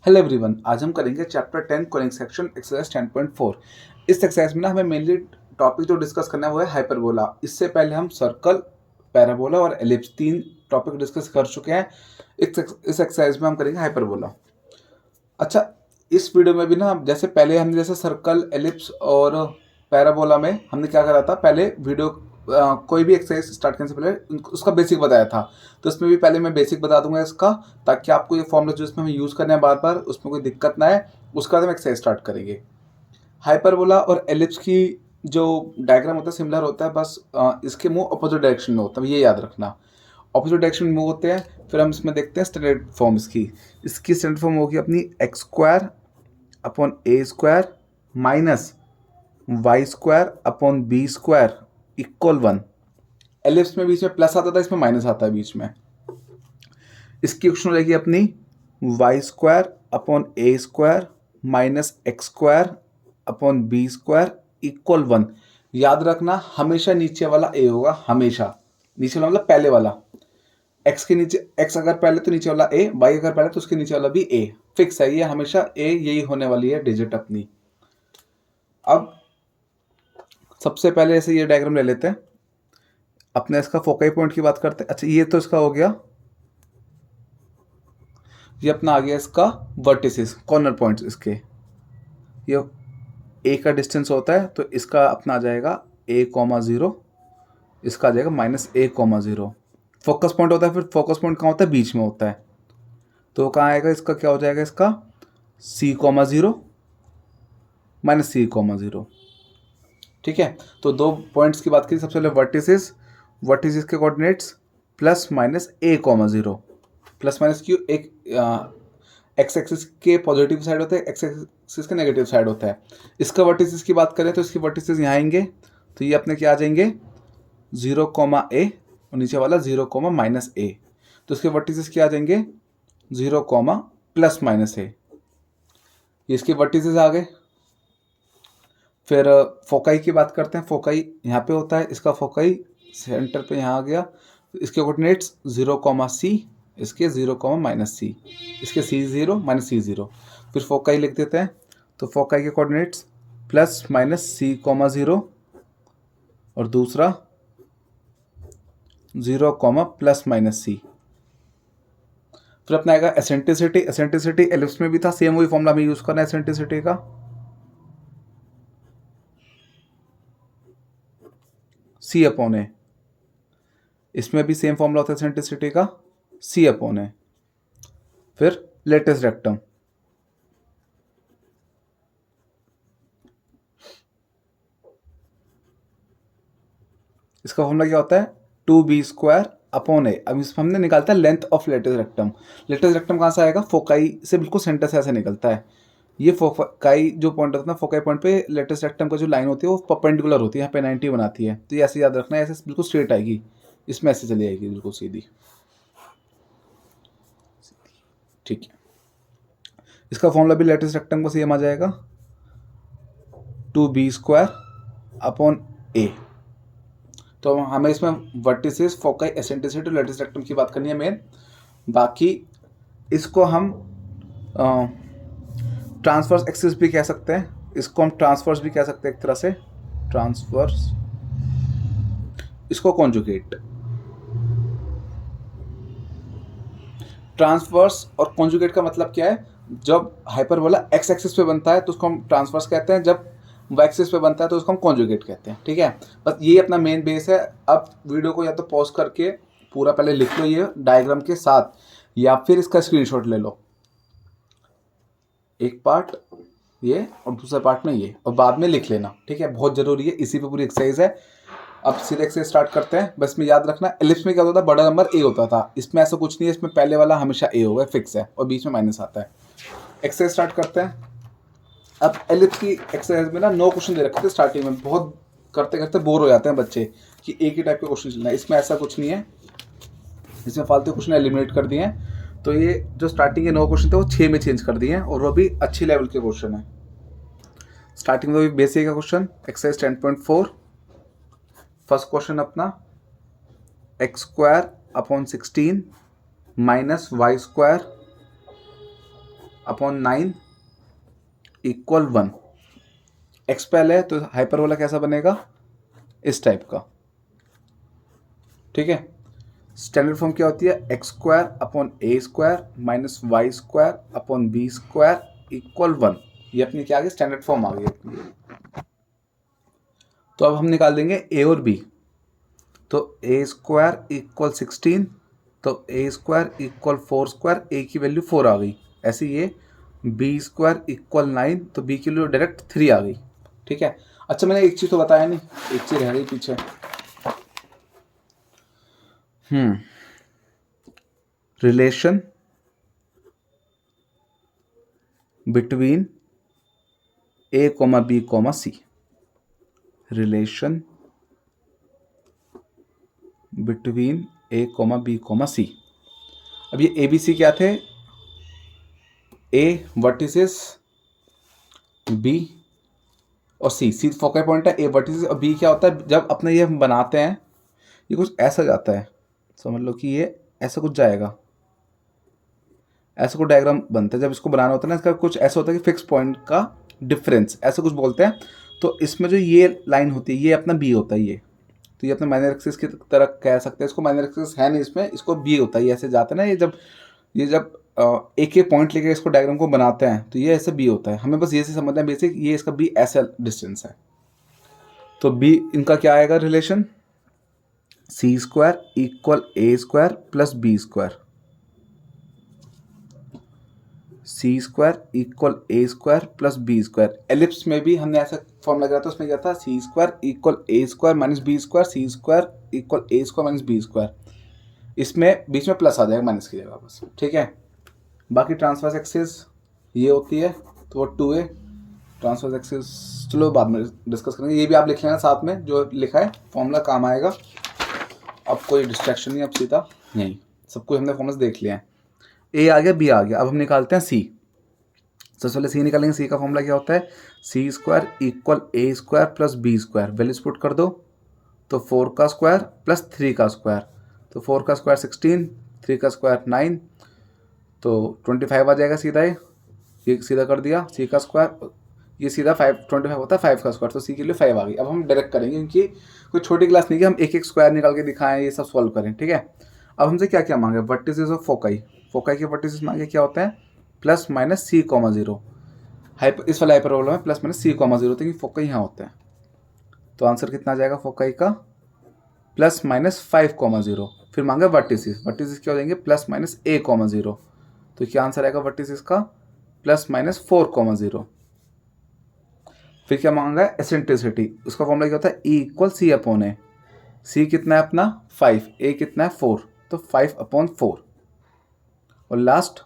Hello everyone, आज हम करेंगे चैप्टर 10 कोनिक सेक्शन एक्सरसाइज 10.4। इस एक्सरसाइज में ना हमें मेनली टॉपिक जो डिस्कस करना है वो है हाइपरबोला। इससे पहले हम सर्कल, पैराबोला और एलिप्स तीन टॉपिक डिस्कस कर चुके हैं। इस एक्सरसाइज में हम करेंगे हाइपरबोला। अच्छा, इस वीडियो में भी ना जैसे पहले हमने जैसे सर्कल, एलिप्स और पैराबोला में हमने क्या करा था, पहले वीडियो कोई भी एक्सरसाइज स्टार्ट करने से पहले उसका बेसिक बताया था। तो इसमें भी पहले मैं बेसिक बता दूंगा इसका, ताकि आपको ये फॉर्मूला जो इसमें हमें यूज़ करना है बार बार उसमें कोई दिक्कत ना आए। उसके बाद हम एक्सरसाइज स्टार्ट करेंगे। हाइपरबोला और एलिप्स की जो डायग्राम होता है सिमिलर होता है, बस इसके मुंह अपोजिट डायरेक्शन में होता है, ये याद रखना। ऑपोजिट डायरेक्शन में मूव होते हैं। फिर हम इसमें देखते हैं स्टैंडर्ड फॉर्म इसकी स्टैंडर्ड फॉर्म होगी अपनी x square upon a square minus y square upon B square equal 1। Ellipse में बीच में प्लस आता था, इसमें माइनस आता है बीच में। इसकी इक्वेशन हो जाएगी अपनी y square upon a square minus x square upon B square equal 1। याद रखना हमेशा नीचे वाला ए होगा, हमेशा नीचे वाला मतलब पहले वाला। एक्स के नीचे एक्स अगर पहले तो नीचे वाला ए, वाई अगर पहले तो उसके नीचे वाला भी ए। फिक्स है ये, हमेशा ए यही होने वाली है डिजिट अपनी। अब सबसे पहले ऐसे ये डायग्राम ले लेते हैं अपने। इसका फोकाई पॉइंट की बात करते हैं। अच्छा, ये तो इसका हो गया, ये अपना आ गया इसका वर्टिसेस, कॉर्नर पॉइंट्स इसके। ये ए का डिस्टेंस होता है तो इसका अपना आ जाएगा ए कॉमा 0, इसका आ जाएगा माइनस ए कॉमा 0। फोकस पॉइंट होता है, फिर फोकस पॉइंट कहाँ होता है, बीच में होता है। तो कहाँ आएगा, इसका क्या हो जाएगा, इसका C comma 0 minus C comma 0। ठीक है, तो दो पॉइंट्स की बात की। सबसे पहले वर्टिसेस के कोऑर्डिनेट्स प्लस माइनस ए कॉमा 0। प्लस माइनस क्यों, एक एक्स एक्सिस के पॉजिटिव साइड होता है, एक्स एक्सिस के नेगेटिव साइड होता है। इसका वर्टिसेस की बात करें तो इसकी वर्टिसेस यहाँ आएंगे, तो ये अपने क्या आ जाएंगे 0 कॉमा ए और नीचे वाला 0 कॉमा माइनस ए। तो इसके वर्टिसेस क्या आ जाएंगे 0 कॉमा प्लस माइनस ए। इसके वर्टिसेस आ गए। फिर फोकाई की बात करते हैं। फोकाई यहाँ पे होता है, इसका फोकाई सेंटर पे यहाँ आ गया। इसके कोऑर्डिनेट्स 0 कॉमा सी, इसके 0 कॉमा माइनस सी, इसके सी 0 माइनस सी 0। फिर फोकाई लिख देते हैं, तो फोकाई के coordinates plus minus C comma 0 और दूसरा 0 कॉमा प्लस माइनस सी। फिर अपना आएगा एसेंट्रिसिटी। एसेंट्रिसिटी एलिप्स में भी था, सेम वही फॉर्मूला हमें यूज़ करना है एसेंट्रिसिटी का। सी अपॉन ए, इसमें भी सेम फॉर्मूला होता है एसेंट्रिसिटी का, सी अपॉन ए। फिर लेटेस्ट रेक्टम, इसका फॉर्मूला क्या होता है 2b² अपॉन ए। अब इसमें हमने निकालता है length of latus rectum. Latus rectum कहाँ से आएगा, फोकाई से बिल्कुल सेंटर से ऐसे निकलता है। ये फोकाई जो पॉइंट होता है ना, फोकाई पॉइंट पे लेटेस्ट रेक्टम का जो लाइन होती है वो परपेंडिकुलर होती है, यहाँ पे 90 बनाती है। तो ये ऐसे याद रखना है, ऐसे बिल्कुल स्ट्रेट आएगी, इसमें ऐसे चली आएगी बिल्कुल सीधी। ठीक है, इसका फॉर्मूला भी लेटेस्ट रेक्टम का सेम आ जाएगा 2b² अपॉन ए। तो हमें इसमें वर्टिसेस, फोकाई, एसेंट्रिसिटी और लेटेस्ट रेक्टम की बात करनी है मेन। बाकी इसको हम ट्रांसवर्स एक्सिस भी कह सकते हैं, इसको हम ट्रांसवर्स भी कह सकते हैं एक तरह से, ट्रांसवर्स। इसको कॉन्जुगेट। ट्रांसवर्स और कॉन्जुगेट का मतलब क्या है, जब हाइपरबोला एक्स एक्सिस पे बनता है तो उसको हम ट्रांसवर्स कहते हैं, जब वाई एक्सिस पे बनता है तो उसको हम कॉन्जुगेट कहते हैं। ठीक है, बस ये अपना मेन बेस है। अब वीडियो को या तो पॉज करके पूरा पहले लिख लो ये डायग्राम के साथ, या फिर इसका स्क्रीनशॉट ले लो, एक पार्ट ये और दूसरा पार्ट में ये, और बाद में लिख लेना। ठीक है, बहुत जरूरी है, इसी पे पूरी एक्सरसाइज है। अब सीधे से स्टार्ट करते हैं। बस में याद रखना एलिप्स में क्या होता था, बड़ा नंबर ए होता था, इसमें ऐसा कुछ नहीं है, इसमें पहले वाला हमेशा ए होगा, फिक्स है, और बीच में माइनस आता है। एक्सरसाइज स्टार्ट करते हैं। अब एलिप्स की एक्सरसाइज में ना 9 क्वेश्चन दे रखे थे स्टार्टिंग में, बहुत करते करते बोर हो जाते हैं बच्चे कि एक ही टाइप के क्वेश्चन चलना है। इसमें ऐसा कुछ नहीं है, इसमें फालतू क्वेश्चन एलिमिनेट कर दिए हैं। तो ये जो स्टार्टिंग के 9 क्वेश्चन थे वो 6 में चेंज कर दिए हैं, और वो भी अच्छी लेवल के क्वेश्चन है। स्टार्टिंग में भी बेसिक का क्वेश्चन, एक्सरसाइज 10.4। फर्स्ट क्वेश्चन अपना x² upon 16 minus y² upon 9 equal 1। X पहले है तो हाइपरबोला कैसा बनेगा, इस टाइप का, ठीक है। स्टैंडर्ड फॉर्म क्या होती है, x square upon a square minus y square upon B square equal 1। ये अपनी क्या आ गई, स्टैंडर्ड फॉर्म आ गई अपनी। तो अब हम निकाल देंगे ए और बी। तो ए स्क्वायर इक्वल 16, तो ए स्क्वायर इक्वल 4 स्क्वायर, ए की वैल्यू 4 आ गई। ऐसे ये बी स्क्वायर इक्वल 9, तो बी की वैल्यू डायरेक्ट 3 आ गई, ठीक है। अच्छा मैंने एक चीज़ तो बताया नहीं, एक चीज़ रह गई पीछे। Relation between a comma b comma c, relation between a comma b comma c. अब ये ए बी सी क्या थे, ए वर्टिसेस, बी और सी, सी फोकल पॉइंट है, ए वर्टिसेस, और बी क्या होता है, जब अपने ये हम बनाते हैं ये कुछ ऐसा जाता है, समझ लो कि ये ऐसा कुछ जाएगा, ऐसा कुछ डायग्राम बनता है। जब इसको बनाना होता है ना, इसका कुछ ऐसा होता है कि फिक्स पॉइंट का डिफरेंस, ऐसा कुछ बोलते हैं। तो इसमें जो ये लाइन होती है ये अपना बी होता है, ये तो ये अपना माइनर एक्सिस की तरह कह सकते हैं इसको। माइनर एक्सिस है नहीं इसमें, इसको बी होता है, ये ऐसे जाता है ना, ये जब एक एक पॉइंट लेके इसको डायग्राम को बनाते हैं तो ये ऐसे बी होता है। हमें बस ये से समझना है बेसिक, ये इसका बी ऐसा डिस्टेंस है। तो बी इनका क्या आएगा relation, c square equal a square plus b square, c square equal a square plus b square. Ellipse में भी हमने ऐसा फॉर्म लगाया था, उसमें क्या था, सी square equal a square minus B square, c square equal a square minus B square. इसमें बीच में प्लस आ जाएगा माइनस की जगह बस, ठीक है। बाकी ट्रांसवर्स एक्सिस ये होती है, तो वो 2a ट्रांसवर्स एक्सिस, चलो बाद में डिस्कस करेंगे। ये भी आप लिख लेना साथ में, जो लिखा है फॉर्मूला काम आएगा। अब कोई डिस्ट्रैक्शन नहीं, अब सीधा यहीं सब कुछ हमने फॉर्मूला देख लिया है। ए आ गया, बी आ गया, अब हम निकालते हैं सी। सबसे पहले सी निकालेंगे। सी का फॉर्मूला क्या होता है, c square equal a square plus b square, values put कर दो, तो 4 का स्क्वायर प्लस 3 का स्क्वायर, तो 4 का स्क्वायर 16, 3 का स्क्वायर 9, तो 25 आ जाएगा सीधा। ये सीधा कर दिया, सी का स्क्वायर, ये सीधा 25 होता है 5 का स्क्वायर, तो सी के लिए 5 आ गई। अब हम डायरेक्ट करेंगे क्योंकि कोई छोटी क्लास नहीं कि हम एक एक स्क्वायर निकाल के दिखाएं, ये सब सॉल्व करें, ठीक है। अब हमसे क्या क्या मांगे, वर्टिसेस ऑफ फोकाई, फोकाई के वर्टिसेस मांगे क्या होते हैं, plus minus C comma zero. इस वाला हाइपरबोला में plus minus C comma zero, तो फोकाई यहाँ होते हैं। तो आंसर कितना आ जाएगा फोकाई का, प्लस माइनस 5 कॉमा जीरो। फिर मांगा वर्टिसेस, वर्टिसेस क्या हो जाएंगे, प्लस माइनस ए कॉमा जीरो। तो क्या आंसर आएगा वर्टिसेस का, प्लस माइनस 4 कॉमा जीरो। फिर क्या मांगा है, एसेंट्रिसिटी, उसका फॉर्मूला क्या होता है, ई इक्वल सी अपॉन ए। सी कितना है अपना 5, ए कितना है 4, तो 5 अपॉन 4। और लास्ट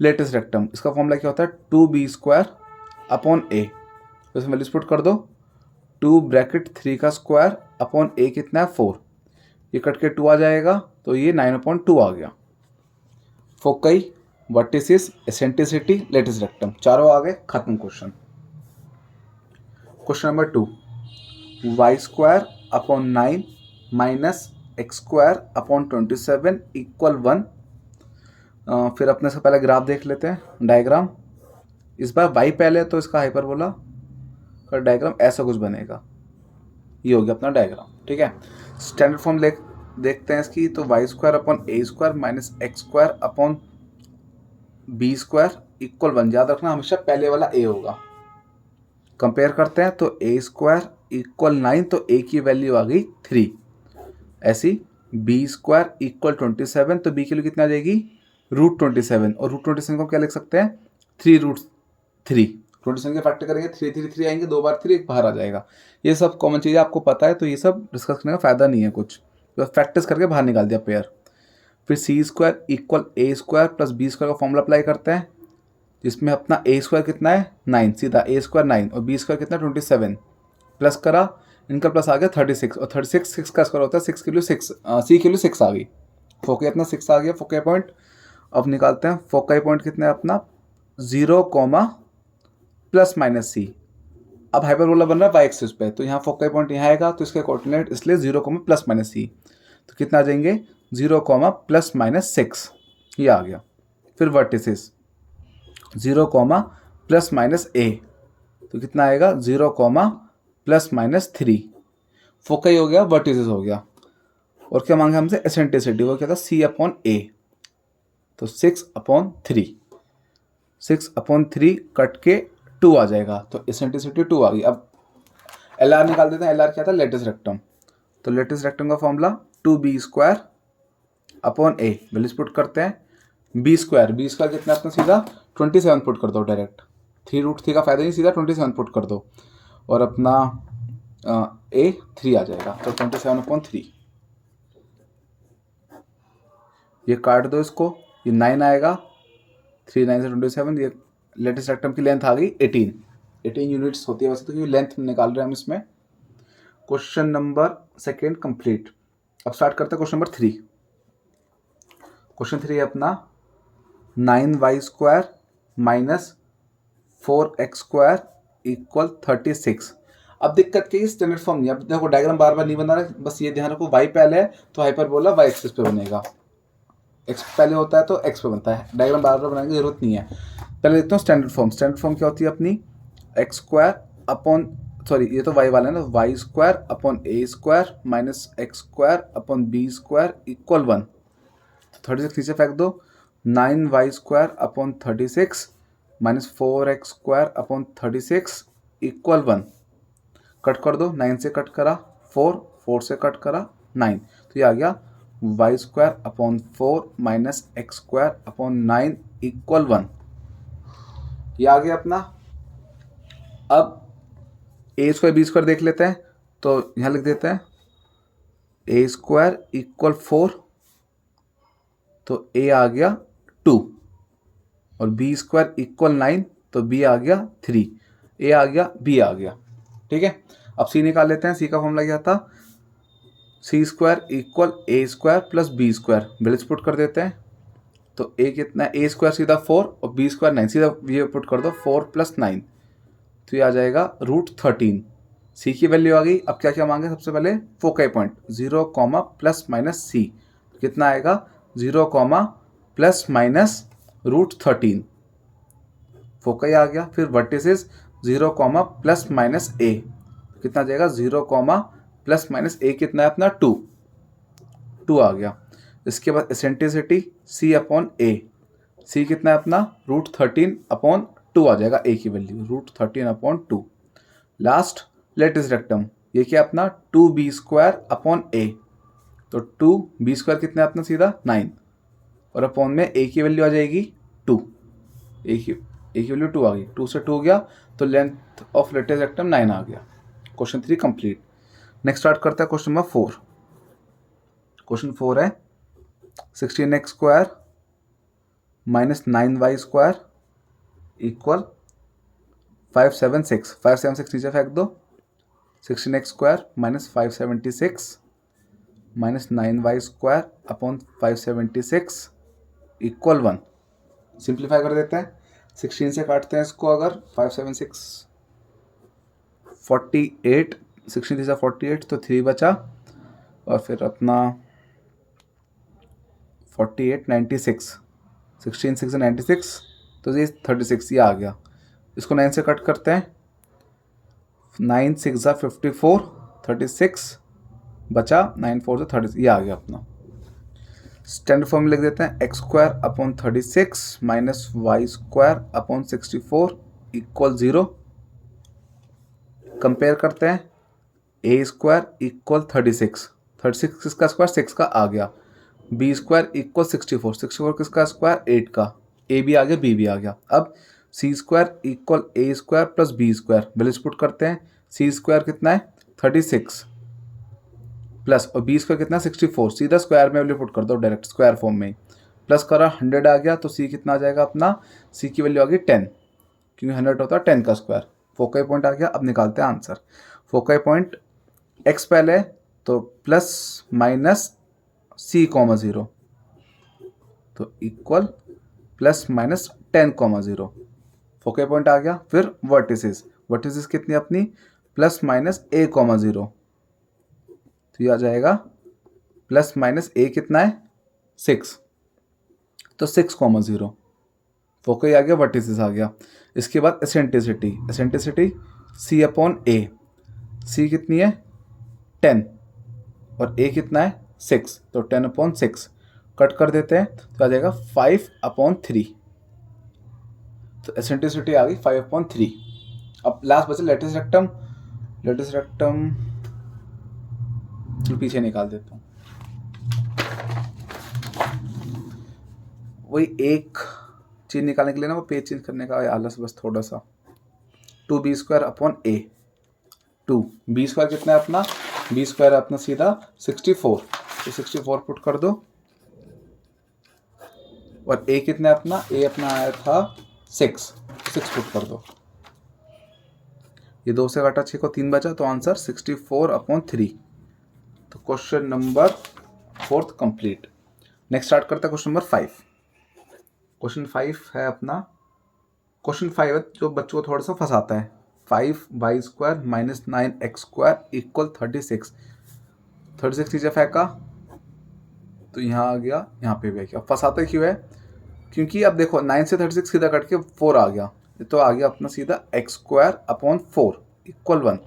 लेटेस्ट रेक्टम, इसका फॉर्मूला क्या होता है, 2b स्क्वायर अपॉन ए। तो इसमें वैल्यूज पुट कर दो, 2 ब्रैकेट 3 का स्क्वायर अपॉन ए कितना है 4, ये कट के 2 आ जाएगा, तो ये 9/2 आ गया। Foci, vertices, eccentricity, latus rectum, चारों आ गए, खत्म question. Question number 2, Y square upon 9 minus x square upon 27 equal 1। फिर अपने से पहले ग्राफ देख लेते हैं, डायग्राम। इस बार वाई पहले तो इसका हाइपरबोला का डायग्राम ऐसा कुछ बनेगा, ये हो गया अपना डायग्राम, ठीक है। स्टैंडर्ड फॉर्म देखते हैं इसकी, तो y square upon a square minus x square upon B square equal 1। याद रखना हमेशा पहले वाला ए होगा। कंपेयर करते हैं, तो ए स्क्वायर इक्वल 9, तो ए की वैल्यू आ गई 3। ऐसी बी स्क्वायर इक्वल 27, तो बी की वैल्यू कितना आ जाएगी, √27। और √27 को क्या लिख सकते हैं, 3√3। 27 के फैक्टर करेंगे, 3 3 3 आएंगे, 2 बार 3 एक बाहर आ जाएगा। ये सब कॉमन चीज़ें आपको पता है, तो ये सब डिस्कस करने का फायदा नहीं है कुछ, तो प्रैक्टिस करके बाहर निकाल दिया पेयर। फिर सी square equal a square plus b square का फॉर्मूला अप्लाई करते हैं, जिसमें अपना ए स्क्वायर कितना है 9, सीधा ए स्क्वायर 9 और बी स्क्वायर कितना 27, प्लस करा, इनका प्लस आ गया 36, और 36 6 का स्क्वायर होता है 6 के लिए 6, सी के लिए 6 आ गई। फोके अपना 6 आ गया फोके पॉइंट। अब निकालते हैं फोकाई पॉइंट कितना है अपना 0, प्लस माइनस सी। अब हाइपरबोला बन रहा है वाई एक्सिस पे, तो यहाँ फोकाई पॉइंट यहाँ आएगा, तो इसके कोऑर्डिनेट इसलिए 0, प्लस माइनस सी, तो कितना आ जाएंगे 0, प्लस माइनस 6, ये आ गया। फिर वर्टिसेस, 0 कॉमा प्लस माइनस ए, तो कितना आएगा 0 कॉमा प्लस माइनस 3। फोकई हो गया, वर्टिसेस हो गया, और क्या मांगा हमसे एसेंट्रिसिटी, वो क्या था सी अपॉन ए, तो 6/3, 6/3 कट के 2 आ जाएगा, तो एसेंट्रिसिटी 2 आ गई। अब एल आर निकाल देते हैं, एल आर क्या था लेटेस्ट रेक्टम, तो लेटेस्ट रेक्टम का फॉर्मूला 2b² अपॉन ए, वैल्यूज पुट करते हैं, b² कितना अपना सीधा 27 पुट कर दो डायरेक्ट, 3√3 का फायदा नहीं, सीधा 27 पुट कर दो, और अपना ए 3 आ जाएगा, तो 27/3, ये काट दो इसको, ये 9 आएगा, 3 9 से 27, ये लेटेस्ट रेक्टम की लेंथ आ गई 18 यूनिट्स होती है वैसे तो, क्योंकि लेंथ निकाल रहे हैं हम इसमें। Question number second complete. अब स्टार्ट करते हैं क्वेश्चन नंबर 3। क्वेश्चन 3 है अपना 9y² माइनस 4x² इक्वल 36। अब दिक्कत क्या है, स्टैंडर्ड फॉर्म नहीं, अब देखो डायग्राम बार बार नहीं बना रहा, बस ये ध्यान रखो y पहले है तो हाइपरबोला y एक्सिस पे बनेगा, x पहले होता है तो x पे बनता है, डायग्राम बार बार बनाने की जरूरत नहीं है। पहले देखते हो स्टैंडर्ड फॉर्म, स्टैंडर्ड फॉर्म क्या होती है अपनी x² अपॉन, सॉरी ये तो y वाला है ना, y² upon a² minus x² upon b² equal 1, तो 36 नीचे फेंक दो, 9y² upon 36 minus 4x² upon 36 equal 1, cut कर दो, 9 से कट करा 4 से कट करा 9, तो ये आ गया y² upon 4 minus x² upon 9 equal 1, ये आ गया अपना। अब a² b² देख लेते हैं, तो यहाँ लिख देते हैं a² इक्वल 4, तो a आ गया 2, और b² इक्वल 9, तो b आ गया 3, a आ गया b आ गया, ठीक है। अब c निकाल लेते हैं, c का फॉर्मूला क्या था, c² equal a² plus b², values put कर देते हैं, तो a कितना है, a² सीधा 4 और b² 9, सीधा ये पुट कर दो 4 प्लस 9, तो ये आ जाएगा √13, c की वैल्यू आ गई। अब क्या क्या मांगे, सबसे पहले foci point 0 comma plus minus c, कितना आएगा 0 कॉमा प्लस माइनस √13, फोकाई आ गया। फिर vertices 0 comma plus minus a, कितना आ जाएगा 0 कॉमा प्लस माइनस a, कितना है अपना 2 आ गया। इसके बाद eccentricity c upon a, c कितना है अपना √13/2 आ जाएगा, a की वैल्यू √13/2। लास्ट लेटेस्ट रेक्टम, ये क्या अपना 2b² अपॉन a, तो 2b² कितना है अपना सीधा 9, और अपॉन में a की वैल्यू आ जाएगी 2, a की वैल्यू 2 आ गई, 2 से 2 गया, तो लेंथ ऑफ लेटेस्ट रेक्टम 9 आ गया। Question 3 complete. नेक्स्ट स्टार्ट करता है क्वेश्चन नंबर 4। क्वेश्चन 4 है 16x² माइनस 9y² इक्वल 576, 576 नीचे फेंक दो, 16x² minus 576 minus 9y² upon 576 equal 1, simplify कर देते हैं, 16 से काटते हैं इसको, अगर 576 48, 16 से 48 तो 3 बचा, और फिर अपना 48 96, 16 6 96, तो ये 36 ये आ गया। इसको 9 से कट करते हैं, 9 6 54, 36 बचा, 9 4 से 30, ये आ गया अपना। स्टैंडर्ड फॉर्म लिख देते हैं x² upon 36 minus y² upon 64 equal 0। Compare करते हैं, a² इक्वल 36, 36 किसका स्क्वायर 6 का आ गया, b² इक्वल 64, 64 किसका स्क्वायर 8 का, a भी आ गया b भी आ गया। अब c² equal a² plus b², values put करते हैं, c² कितना है 36 प्लस, और b² कितना 64, सीधा स्क्वायर में वैल्यू पुट कर दो डायरेक्ट स्क्वायर फॉर्म में, प्लस करा 100 आ गया, तो c कितना आ जाएगा अपना, c की वैल्यू आ गई 10, क्योंकि 100 होता है 10 का स्क्वायर। फोकाई पॉइंट आ गया। अब निकालते हैं आंसर। फोकाई पॉइंट x पहले, तो प्लस माइनस c,0, तो equal plus minus 10,0, foci point आ गया। फिर वर्टिसेस, वर्टिसेस कितनी अपनी प्लस माइनस a,0, तो ये आ जाएगा प्लस माइनस a कितना है 6, तो 6,0, फोकई आ गया, वर्टिसेस आ गया। इसके बाद एसेंट्रिसिटी, एसेंट्रिसिटी सी अपॉन ए, सी कितनी है 10 और ए कितना है 6, तो 10/6 कट कर देते हैं तो आ जाएगा 5/3। तो एसेंट्रिसिटी आ गई 5/3। अब लास्ट बचा लेटिस रेक्टम। लेटिस रेक्टम पीछे निकाल देता हूँ, वही एक चीज निकालने के लिए ना वो पेज चेंज करने का आलस बस थोड़ा सा। 2b² a, 2b² कितना है अपना, b² अपना सीधा 64, तो 64 पुट कर दो। और a कितना है अपना, a अपना आया था 6 पुट कर दो। ये 2 से काटा 6 को 3 बचा, तो आंसर 64/3। तो question number 4 complete. Next start करता है क्वेश्चन नंबर 5। क्वेश्चन 5 है अपना, क्वेश्चन 5 है जो बच्चों को थोड़ा सा फंसाता है। 5y² - 9x² = 36। 36 चीज़ें फेंका तो यहाँ आ गया, यहाँ पे भी आ गया। फंसाता क्यों है, क्योंकि अब देखो 9 से 36 सीधा कट के 4 आ गया, तो आ गया अपना सीधा x²/4 = 1।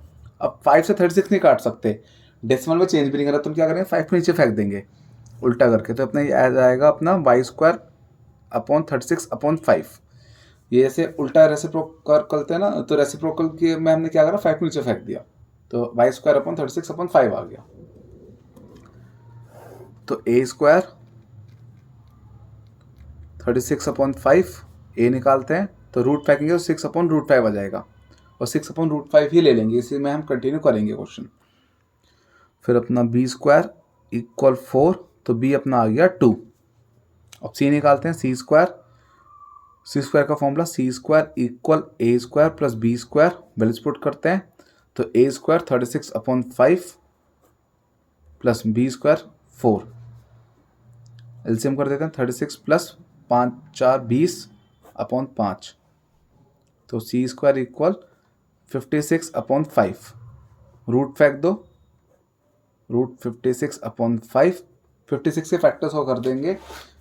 अब 5 से 36 नहीं काट सकते, डेसिमल में चेंज भी नहीं करा, तुम क्या करेंगे 5 को नीचे फेंक देंगे उल्टा करके, तो अपना ये आ जाएगा अपना y²/36/5। ये ऐसे उल्टा रेसिप्रोकल करते हैं ना, तो रेसिप्रोकल के में हमने क्या करा 5 को नीचे फेंक दिया, तो y²/36/5 आ गया। तो a² 36/5 a निकालते हैं, तो रूट फेंकेंगे तो 6/5 आ जाएगा, और 6/5 ही ले लेंगे, इसी में हम कंटिन्यू करेंगे क्वेश्चन। फिर अपना b² = 4, तो b अपना आ गया 2। अब c निकालते हैं, c² का formula c² = a² + b², values put करते हैं, तो a² 36/5 + b² 4, एलसीएम कर देते हैं, 36 + 5 × 4 = 20/5, तो c² = 56/5। रूट फेंक दो, रूट 56/5, 56 के फैक्टर्स को कर देंगे।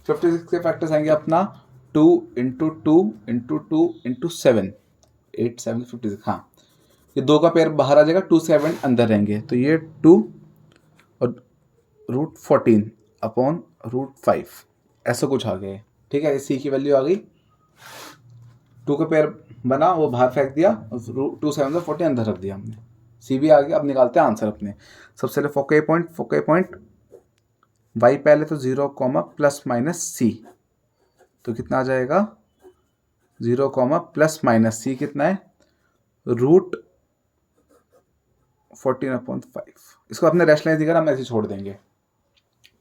56 के फैक्टर्स आएंगे अपना 2 × 2 × 2 × 7, 8 7 56। हाँ, ये 2 का पेयर बाहर आ जाएगा, 2 7 अंदर रहेंगे, तो ये 2 और √14/5 ऐसा कुछ आ गया। ठीक है, सी की वैल्यू आ गई, 2 का पेयर बना वो बाहर फेंक दिया, 2 7 40 अंदर रख दिया हमने, सी भी आ गया। अब निकालते हैं आंसर अपने। सबसे पहले फोकई पॉइंट y पहले तो 0, ±c, तो कितना आ जाएगा 0, ±c कितना है √14/5। इसको अपने रैशनलाइज दिखा, हम ऐसे छोड़ देंगे,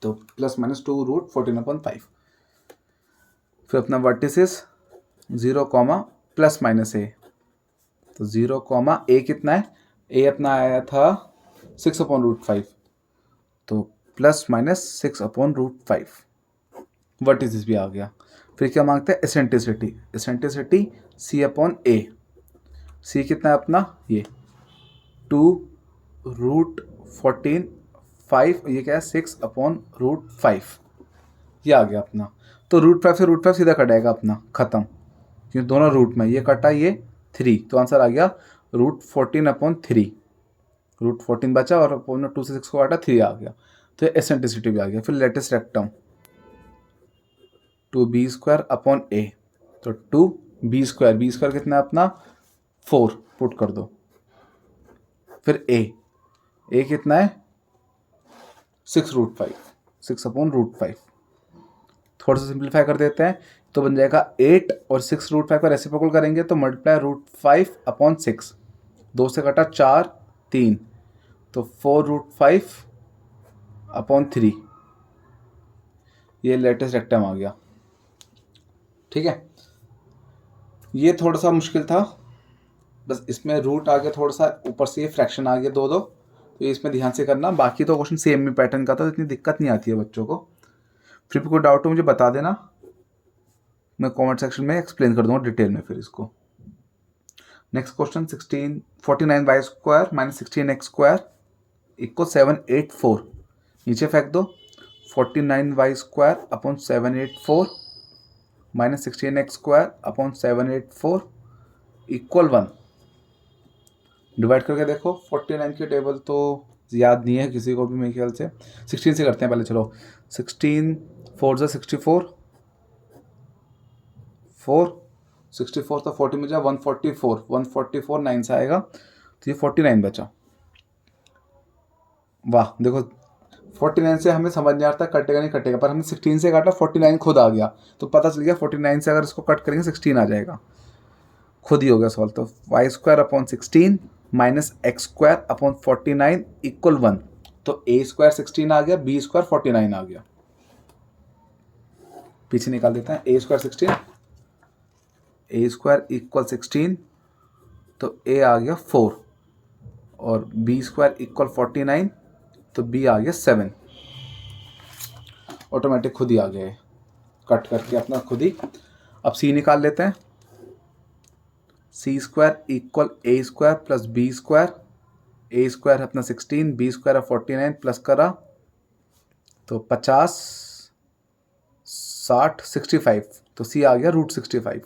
तो ±2 √14/5। फिर अपना वर्टिसेस 0, ±a, तो 0, a कितना है, a अपना आया था 6/5, तो ±6/5। वर्टिसेस भी आ गया। फिर क्या मांगते हैं, एसेंट्रिसिटी, एसेंट्रिसिटी c/a, c कितना है अपना ये 2 √14/5, ये क्या है 6/5, ये आ गया अपना। तो √5 से √5 सीधा कटेगा अपना, खत्म, क्योंकि दोनों रूट में, ये कटा ये 3, तो आंसर आ गया √14/3। √14 बचा और 2 से 6 को काटा 3 आ गया, तो एसेंट्रिसिटी भी आ गया। फिर लेटिस रेक्टम 2b² a, तो 2b², b² कितना है अपना 4 पुट कर दो। फिर a कितना है 6√5, 6/5। थोड़ा सा सिंप्लीफाई कर देते हैं, तो बन जाएगा 8 और 6√5 का रेसिप्रोकल करेंगे तो मल्टीप्लाई √5/6, 2 से कटा 4 3, तो 4√5/3, ये लेटेस्ट रेक्टम आ गया। ठीक है, ये थोड़ा सा मुश्किल था, बस इसमें रूट आ गया, थोड़ा सा ऊपर से ये फ्रैक्शन आ गया 2 2, तो ये इसमें ध्यान से करना। बाकी तो क्वेश्चन सेम में पैटर्न का था, तो इतनी दिक्कत नहीं आती है बच्चों को। फिर भी कोई डाउट हो मुझे बता देना, मैं कमेंट सेक्शन में एक्सप्लेन कर दूंगा डिटेल में फिर इसको। नेक्स्ट क्वेश्चन 49y² - 16x² = 784, नीचे फेंक दो। 49y² / 784 minus 16x² upon 784 equal 1। Divide करके देखो, 49 की टेबल तो याद नहीं है किसी को भी मेरे ख्याल से। 16 से करते हैं पहले, चलो 16 4 ज़ा 64, 4 64 तो 40 में जा 144, 144 9 से आएगा तो ये 49 बचा। वाह देखो, 49 से हमें समझ नहीं आता कटेगा नहीं कटेगा, पर हमने 16 से काटा, 49 खुद आ गया, तो पता चल गया 49 से अगर इसको कट करेंगे 16 आ जाएगा, खुद ही हो गया सॉल्व। तो y² upon 16 minus x² upon 49 equal 1। तो a² 16 आ गया, b² 49 आ गया। पीछे निकाल देते हैं, a² 16, a² इक्वल 16, तो a आ गया 4 और b² इक्वल 49, तो b आ गया 7। ऑटोमेटिक खुद ही आ गया है, कट करके अपना खुद ही। अब c निकाल लेते हैं, c² equal a² plus b², a² अपना 16, b² 49 प्लस करा तो 50 60 65, तो c आ गया √65।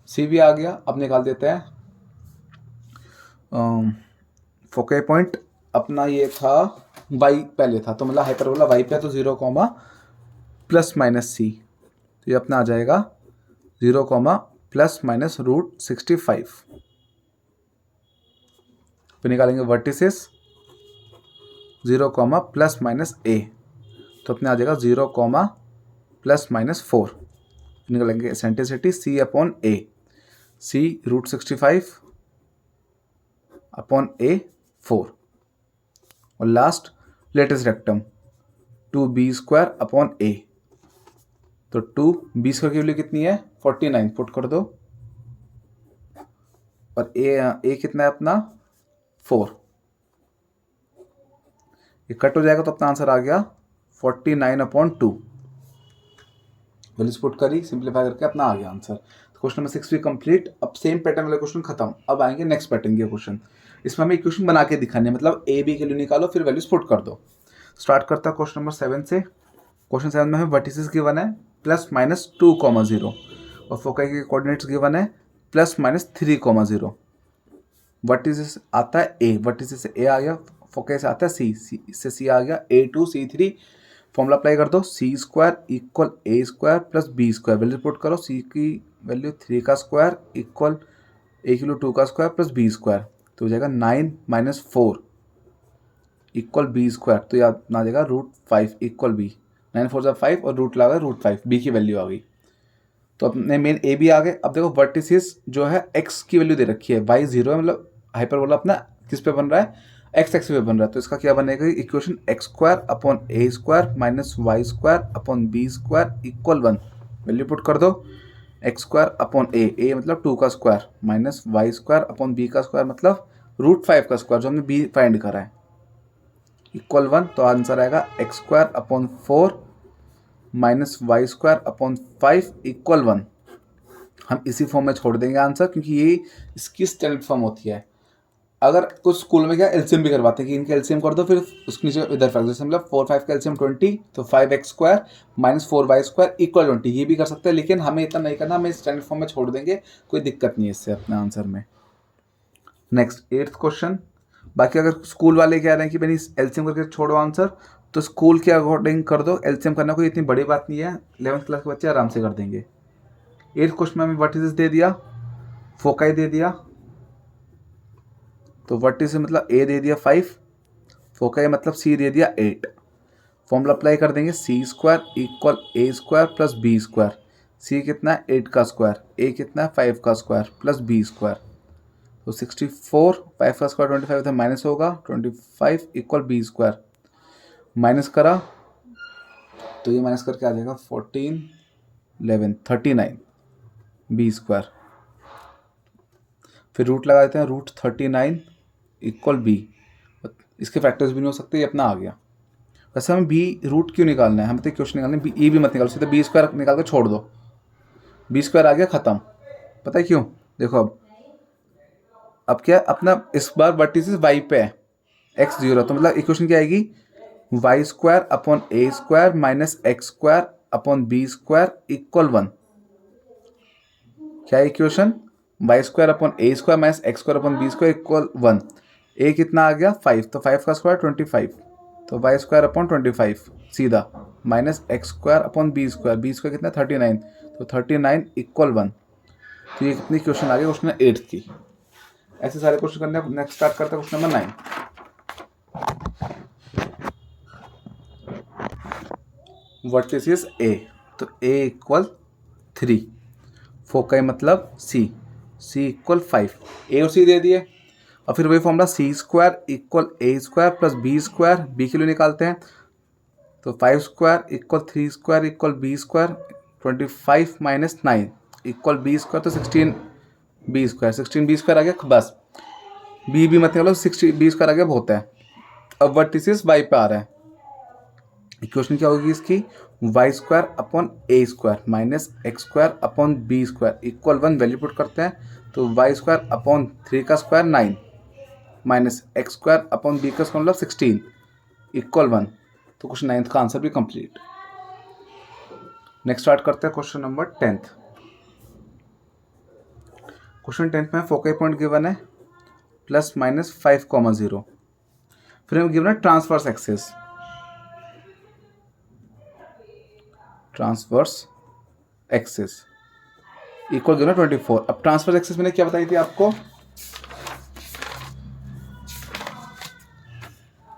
c भी आ गया। अब निकाल देते हैं फोके पॉइंट, अपना ये था y पहले था, तो मतलब हाइपरबोला y पे है, तो 0 कॉमा प्लस माइनस c, तो ये अपना आ जाएगा 0 कॉमा प्लस माइनस √65। फिर निकालेंगे vertices 0 comma plus minus a, तो अपने आ जाएगा 0 कॉमा प्लस माइनस 4। निकालेंगे eccentricity c upon a, c √65 upon a 4, और last latus rectum 2b² upon a, तो 2b² की वैल्यू कितनी है 49, पुट कर दो, और a कितना है अपना 4, ये कट हो जाएगा तो अपना आंसर आ गया 49 अपॉन 2। वैल्यूज पुट करी, सिंप्लीफाई करके अपना आ गया आंसर। तो क्वेश्चन नंबर 6 भी कंप्लीट। अब सेम पैटर्न वाले क्वेश्चन खत्म, अब आएंगे नेक्स्ट पैटर्न के क्वेश्चन। इसमें हमें इक्वेशन बना के दिखाने है, मतलब a b के लिए निकालो फिर वैल्यूज पुट कर दो। स्टार्ट करता है क्वेश्चन नंबर 7 से। क्वेश्चन 7 में हमें वर्टिसेस गिवन है +-2, और फोकाई के कोऑर्डिनेट्स गिवन है +-3, वर्टिसेस आता है a, वर्टिसेस से a आ गया, फोकाई से आता है c, इससे c आ गया a2 c3। फॉर्मूला अप्लाई कर दो, c² equal a² plus b², value put करो, c की वैल्यू 3 का स्क्वायर इक्वल a की वैल्यू 2 का स्क्वायर प्लस b², तो हो जाएगा 9 माइनस 4 इक्वल b², तो ये आ जाएगा √5 इक्वल b। 9 4 जा 5 और रूट लगा √5, b की वैल्यू आ गई। तो अपने मेन a भी आ गए। अब देखो वर्टिसेस जो है x की वैल्यू दे रखी है, y 0 है, मतलब हाइपरबोला अपना किस पे बन रहा है x एक्सिस पे बन रहा है, तो इसका क्या बनेगा equation x² upon a² minus y² upon b² equal 1। Value put कर दो, x² अपॉन a मतलब 2 का square minus y² upon b का स्क्वायर मतलब √5 का स्क्वायर, जो हमने b फाइंड करा है, इक्वल 1। तो आंसर आएगा x² upon 4 minus y² upon 5 equal 1। हम इसी फॉर्म में छोड़ देंगे आंसर, क्योंकि ये इसकी स्टैंडर्ड फॉर्म होती है। अगर कुछ स्कूल में क्या एलसीएम भी करवाते हैं कि इनका एलसीएम कर दो, फिर उसके नीचे इधर फैक्टर, जैसे मतलब 4 5 का एलसीएम 20, तो 5x² माइनस 4y² इक्वल 20, ये भी कर सकते हैं, लेकिन हमें इतना नहीं करना, हमें स्टैंडर्ड फॉर्म में छोड़ देंगे, कोई दिक्कत नहीं है इससे अपने आंसर में। Next 8th question. बाकी अगर स्कूल वाले कह रहे हैं कि भाई एलसीएम करके छोड़ो आंसर, तो स्कूल के अकॉर्डिंग कर दो, एलसीएम करना कोई इतनी बड़ी बात नहीं है, 11th क्लास के बच्चे आराम से कर देंगे। 8th क्वेश्चन में हमें वर्टिसेस दे दिया, फोकाई दे दिया, तो वर्टिस मतलब a दे दिया 5, फोकाई मतलब c दे दिया 8। फॉर्मूला अप्लाई कर देंगे, c² equal a² plus b², c कितना है 8 का स्क्वायर, a कितना है 5 का स्क्वायर प्लस b², तो 64, 5 का स्क्वायर 25 था, माइनस होगा 25 इक्वल b², माइनस करा तो ये माइनस करके आ जाएगा 14 11 39 b²। फिर रूट लगा देते हैं, √39 इक्वल b, इसके फैक्टर्स भी नहीं हो सकते, ये अपना आ गया। वैसे हमें b रूट क्यों निकालना है, हमें तो क्वेश्चन निकालना है, e भी मत निकालो, सीधे b² निकाल कर छोड़ दो, b² आ गया ख़त्म। पता है क्यों, देखो अब क्या अपना इस बार वर्टिसेस y पे है x 0, तो मतलब इक्वेशन क्या आएगी y² upon a² minus x² upon B square equal 1। क्या equation? Y square upon a square minus x square upon B square equal 1। A कितना आ गया 5, तो 5 का स्क्वायर 25, तो वाई स्क्वायर अपॉन 25 सीधा minus x square upon B square कितना 39, तो 39 इक्वल 1। तो ये कितनी क्वेश्चन आ गया? क्वेश्चन 8 की। ऐसे सारे क्वेश्चन करने। नेक्स्ट स्टार्ट करते हैं क्वेश्चन नंबर 9। वर्टिसेस ए, तो ए इक्वल 3, फोकाई मतलब सी इक्वल 5, ए और सी दे दिए। और फिर वही formula c square equal a square plus b square, b के लिए निकालते हैं, तो 5 square equal 3 square equal b square, 25 minus 9 equal b square, तो 16 बी स्क्वायर, 16 बी स्क्वायर आ गया। बस बी मत निकालो, 60 बी स्क्वायर आ गया, बहुत है। अब वर्टिसेस वाई पे आ रहा है। इक्वेशन क्या होगी इसकी? Y square upon a square minus x square upon B square equal 1। Value put करते हैं, तो वाई स्क्वायर अपॉन 3 का square 9 minus x square upon b का स्क्वायर मतलब 16 इक्वल 1। तो क्वेश्चन 9 का आंसर भी कंप्लीट। नेक्स्ट स्टार्ट करते हैं क्वेश्चन नंबर 10। क्वेश्चन 10 में फोकल पॉइंट गिवन है प्लस माइनस 5,0। फिर हमें गिवन है ट्रांसवर्स एक्सिस, इक्वल गिवन है 24। अब ट्रांसवर्स एक्सिस मैंने क्या बताई थी आपको?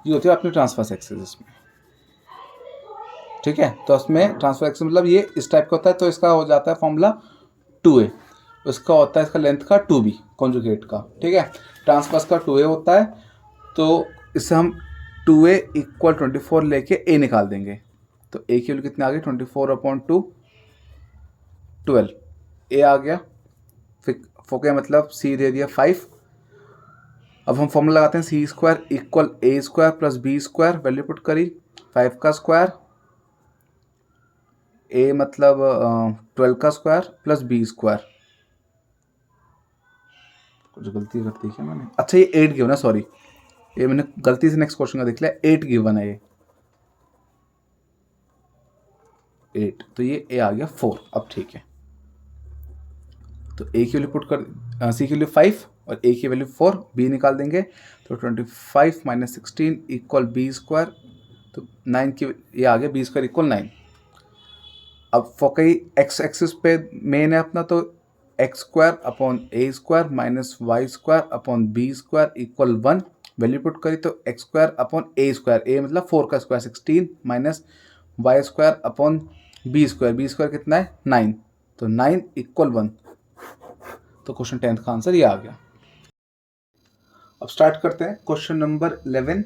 ये होती है अपनी ट्रांसवर्स एक्सिस इसमें, ठीक है। तो उसमें ट्रांसफर एक्सिस मतलब ये इस टाइप का होता है, तो इसका हो जाता है फॉर्मूला 2a, उसका होता है इसका लेंथ का 2b कॉन्जुगेट का, ठीक है। ट्रांसवर्स का 2a होता है, तो इससे हम 2a इक्वल 24 लेके a निकाल देंगे, तो a की वैल्यू कितनी आ गई 24/2 12, a आ गया। फिर फोके मतलब c दे दिया 5। अब हम फॉर्मूला लगाते हैं c square equal a square plus b square, value put करी 5 का स्क्वायर, ए मतलब 12 का स्क्वायर प्लस बी स्क्वायर। कुछ गलती करती है क्या मैंने? अच्छा ये 8 गिवन है, सॉरी ये मैंने गलती से नेक्स्ट क्वेश्चन का देख लिया, 8 गिवन है ये 8, तो ये ए आ गया 4। अब ठीक है, तो ए की वैल्यू पुट कर, सी की वैल्यू 5 और ए की वैल्यू 4, बी निकाल देंगे, तो 25 माइनस 16 इक्वल बी स्क्वायर, तो 9 की ये आ गया बी स्क्वायर इक्वल 9। अब फोकई एक्स एक्सिस पे मेन है अपना, तो x square upon a square minus y square upon B square equal 1। Value put करी तो x square upon a square, a मतलब 4 का square 16 minus y square upon B square कितना है 9, तो 9 इक्वल 1। तो क्वेश्चन 10 का आंसर ये आ गया। अब स्टार्ट करते हैं क्वेश्चन नंबर 11।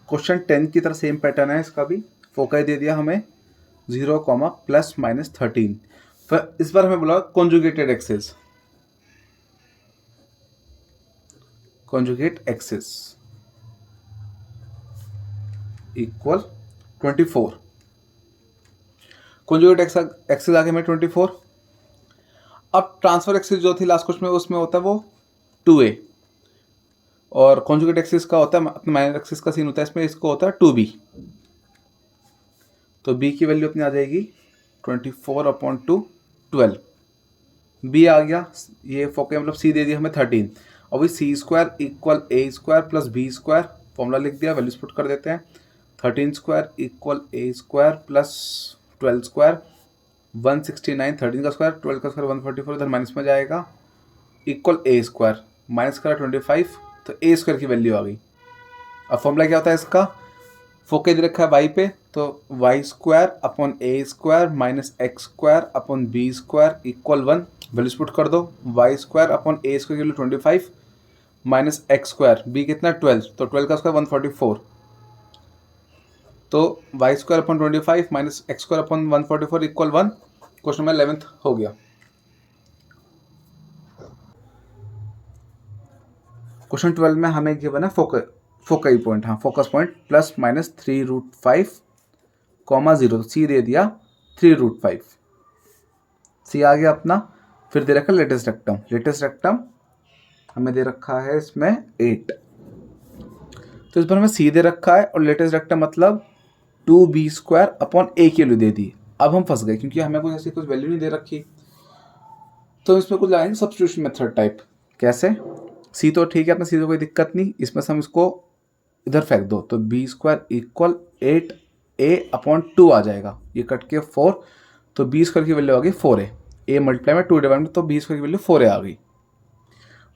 क्वेश्चन 10 की तरह सेम पैटर्न है, इसका भी फोकस दे दिया हमें 0, प्लस माइनस 13। फिर इस बार हमें बोला conjugated axis, conjugate axis equal 24। Conjugate axis आ गया हमें 24। अब ट्रांसफर एक्सिस जो थी लास्ट क्वेश्चन में, उसमें होता है वो 2a, और कॉन्जुगेट एक्सिस का होता है अपना माइनर एक्सिस का सीन होता है, इसमें इसको होता है 2b। तो b की वैल्यू अपनी आ जाएगी 24/2 12। b आ गया, ये फोके मतलब c दे दिया हमें 13। और वही c square equal a square plus b square, formula लिख दिया, वैल्यूज पुट कर देते हैं। 13 square equal a square plus 12 square 169, 13 का स्क्वायर 12 का स्क्वायर 144, इधर माइनस में जाएगा, इक्वल ए स्क्वायर माइनस करा 25, तो ए स्क्वायर की वैल्यू आ गई। अब फॉर्मूला क्या होता है इसका? फोके दे रखा है वाई पे, तो y square upon a square minus x square upon B square equal 1। Values put कर दो, y square upon a square की value 25 minus x square, b कितना 12, तो 12 का स्क्वायर 144, तो y square upon 25 minus x square upon 144 equal 1। Question number 11 हो गया। Question 12 में हमें गिवन है फोकई पॉइंट, हाँ फोकस पॉइंट प्लस माइनस 3√5, 0, सी दे दिया 3√5, सी आ गया अपना। फिर दे रखा लेटेस्ट रेक्टम हमें दे रखा है इसमें 8, तो इस बार हमें सी दे रखा है और लेटेस्ट रेक्टम मतलब 2b² अपॉन a की वैल्यू दे दी। अब हम फंस गए क्योंकि हमें कुछ ऐसी कुछ वैल्यू नहीं दे रखी, तो इसमें कुछ लगाएंगे सब्स्टिट्यूशन मेथड टाइप। कैसे? सी तो ठीक है, अपना सी तो कोई दिक्कत नहीं, इसमें से हम इसको इधर फेंक दो तो b² इक्वल 8a अपॉन 2 आ जाएगा, ये कट के 4, तो b² की वैल्यू आ गई 4a, a मल्टीप्लाई में 2 डिवाइड में, तो b² की वैल्यू 4a आ गई।